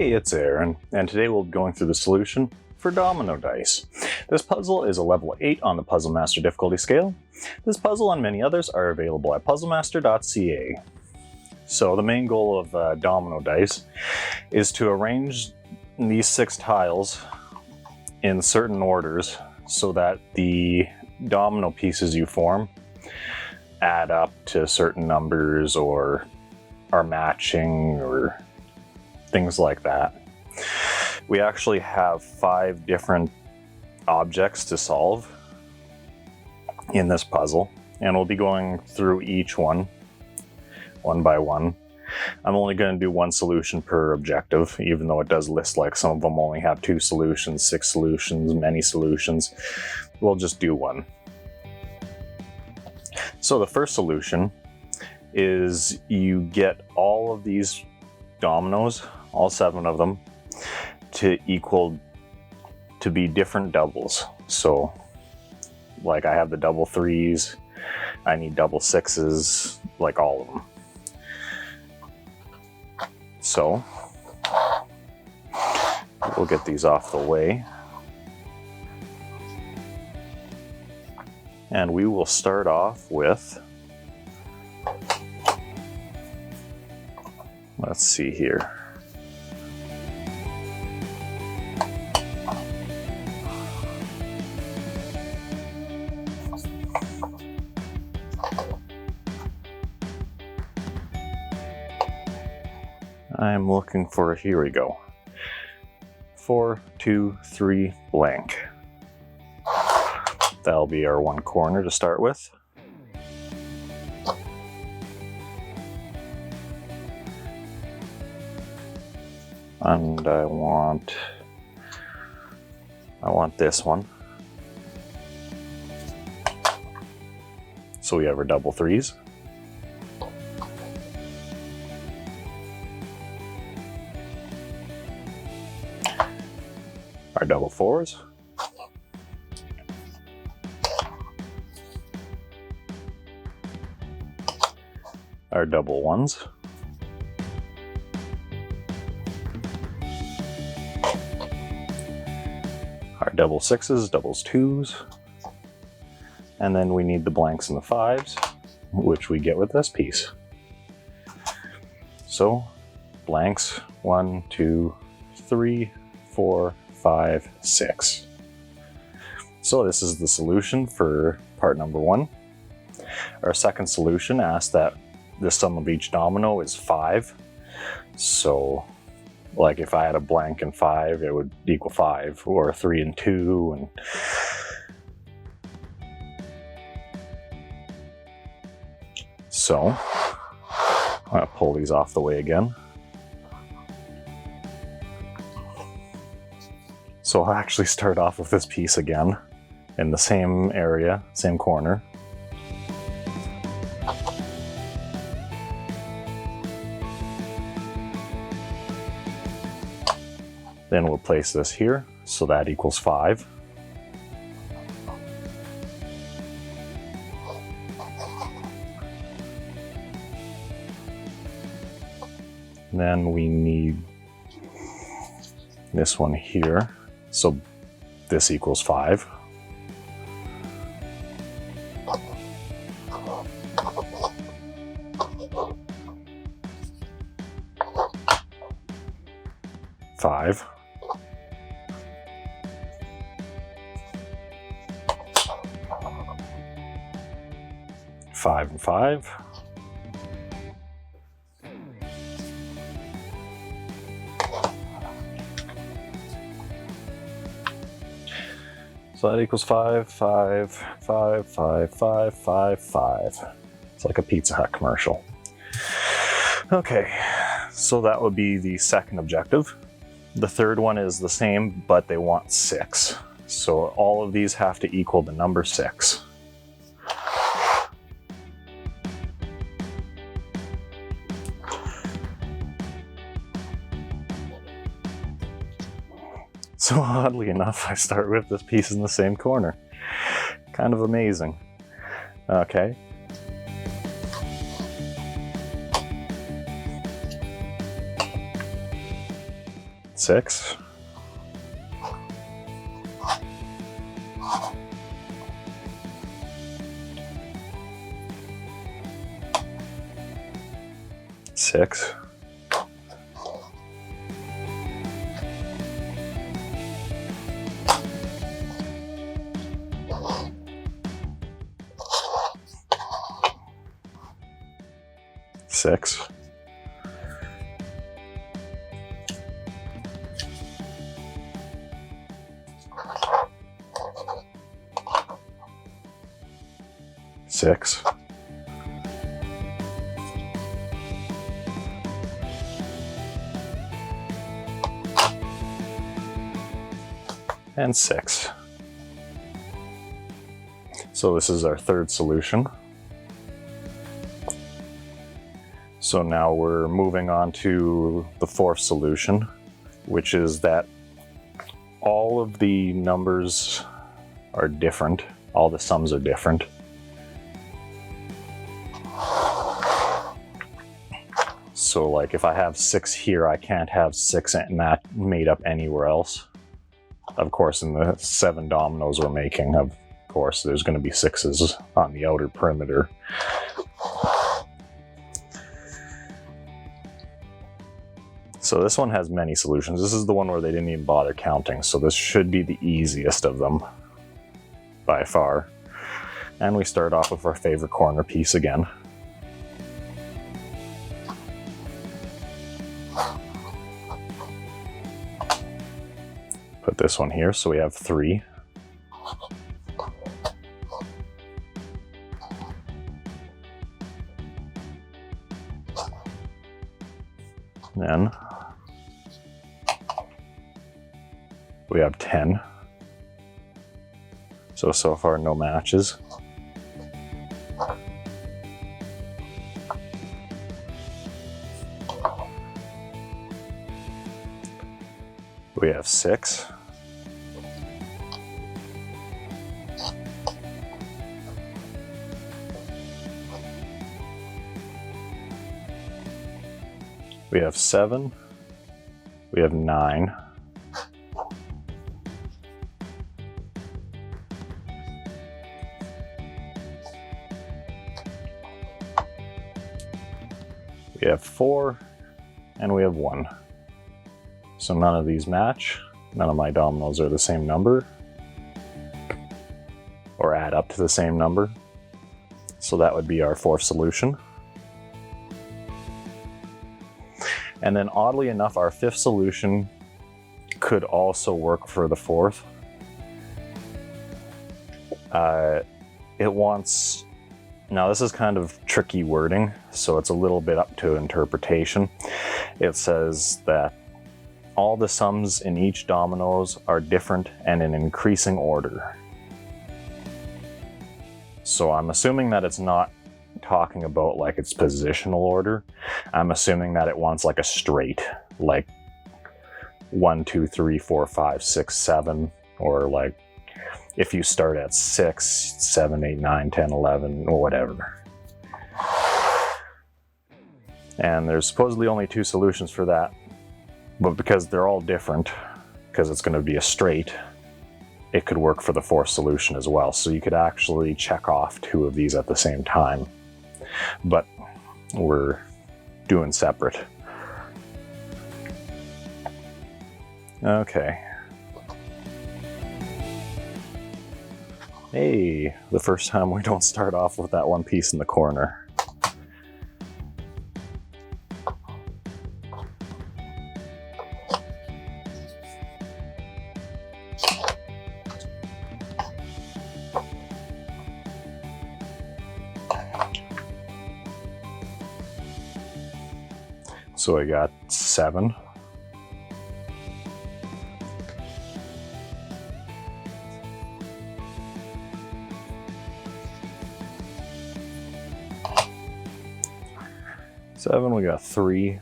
Hey, it's Aaron, and today we'll be going through the solution for domino dice. This puzzle is a level 8 on the Puzzle Master difficulty scale. This puzzle and many others are available at puzzlemaster.ca. So the main goal of domino dice is to arrange these 6 tiles in certain orders so that the domino pieces you form add up to certain numbers or are matching or things like that. We actually have 5 different objects to solve in this puzzle, and we'll be going through each one by one. I'm only going to do 1 solution per objective, even though it does list like some of them only have 2 solutions, 6 solutions, many solutions. We'll just do 1. So the first solution is you get all of these dominoes, all 7 of them, to be different doubles. So like I have the double 3s, I need double 6s, like all of them. So we'll get these off the way. And we will start off with, let's see here. I'm looking for, here we go. 4, 2, 3, blank. That'll be our 1 corner to start with. And I want this one. So we have our double 3s. Our double 4s. Our double 1s. Our double 6s, doubles 2s. And then we need the blanks and the 5s, which we get with this piece. So blanks, 1, 2, 3, 4, 5, 6. So this is the solution for part number 1. Our second solution asks that the sum of each domino is 5. So like if I had a blank and 5, it would equal 5, or 3 and 2, and so I'm going to pull these off the way again. So I'll actually start off with this piece again in the same area, same corner. Then we'll place this here, so that equals 5. Then we need this one here, so this equals 5. Five. 5 and 5. So that equals 5, 5, 5, 5, 5, 5, 5. It's like a Pizza Hut commercial. Okay, so that would be the second objective. The third one is the same, but they want 6. So all of these have to equal the number 6. So oddly enough, I start with this piece in the same corner. Kind of amazing. Okay. 6. Six. Six. Six. And 6. So this is our third solution. So now we're moving on to the fourth solution, which is that all of the numbers are different, all the sums are different. So like if I have 6 here, I can't have 6 made up anywhere else. Of course, in the 7 dominoes we're making, of course, there's going to be 6s on the outer perimeter. So this one has many solutions. This is the one where they didn't even bother counting, so this should be the easiest of them by far. And we start off with our favorite corner piece again. Put this one here, so we have 3. Then we have 10. So far no matches. We have 6. We have 7. We have 9. We have 4, and we have 1. So none of these match. None of my dominoes are the same number, or add up to the same number. So that would be our fourth solution. And then oddly enough, our fifth solution could also work for the fourth. It wants, now this is kind of tricky wording, so it's a little bit up to interpretation. It says that all the sums in each dominoes are different and in increasing order. So I'm assuming that it's not talking about like its positional order. I'm assuming that it wants like a straight, like 1, 2, 3, 4, 5, 6, 7, or like if you start at 6, 7, 8, 9, 10, 11, or whatever. And there's supposedly only 2 solutions for that, but because they're all different, because it's going to be a straight, it could work for the fourth solution as well. So you could actually check off 2 of these at the same time, but we're doing separate. Okay. Hey, the first time we don't start off with that one piece in the corner. So I got 7. We got 3.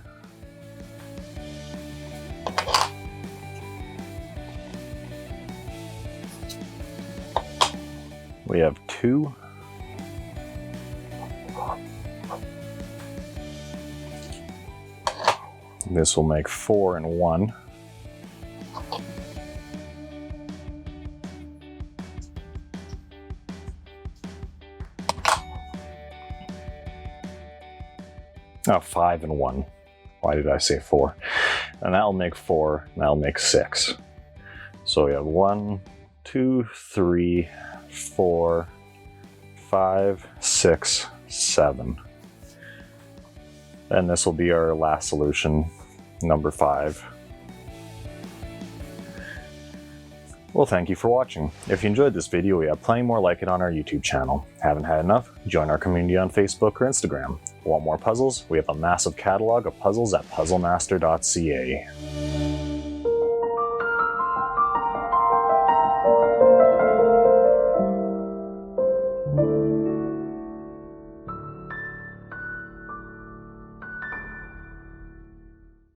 We have 2. This will make 4 and 1. 5 and 1. Why did I say 4? And that'll make 4, and that'll make 6. So we have 1, 2, 3, 4, 5, 6, 7. And this will be our last solution, number 5. Well, thank you for watching. If you enjoyed this video, we have plenty more like it on our YouTube channel. Haven't had enough? Join our community on Facebook or Instagram. Want more puzzles? We have a massive catalog of puzzles at puzzlemaster.ca.